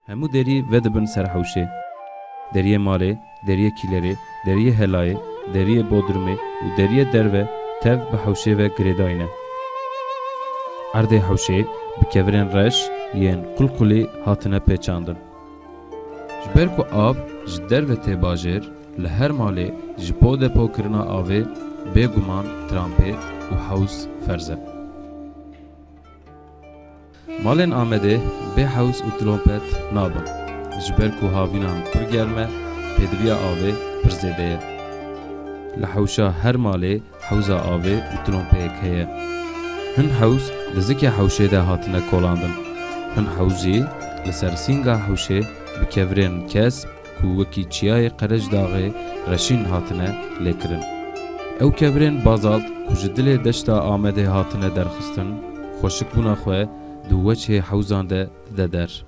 Hemû derî vedibin ser hewşê. Deriyê malê, deriyê kîlerê, deriyê helayê, deriyê bodrumê û deriyê derve tev bi hewşê ve girêdayî ne. Erdê hewşê bi kevirên reş yên qulqulê hatine pêçandin. Ji ber ku av ji derve tê bajêr, li her malê ji po depokirina avê bêguman trampê û hews ferz e. Malên Amedê bê hews û trompet nabin. Ji ber ku havînan pir germ e, pêdiviya avê pir zêde ye. Li hewşa her malê hewza avê û trompeyek heye. Hin hews li zikê hewşê de hatine kolandin. Hin hews jî li ser sînga hewşê bi kevirên kesb ku wekî çiyayê qerej daxê reşîn hatine lêkirin. Ew kevirên bazalt ku ji dilê deşta Amedê hatine derxistin, xweşikbûna xwe di weçê hewzan de dide der.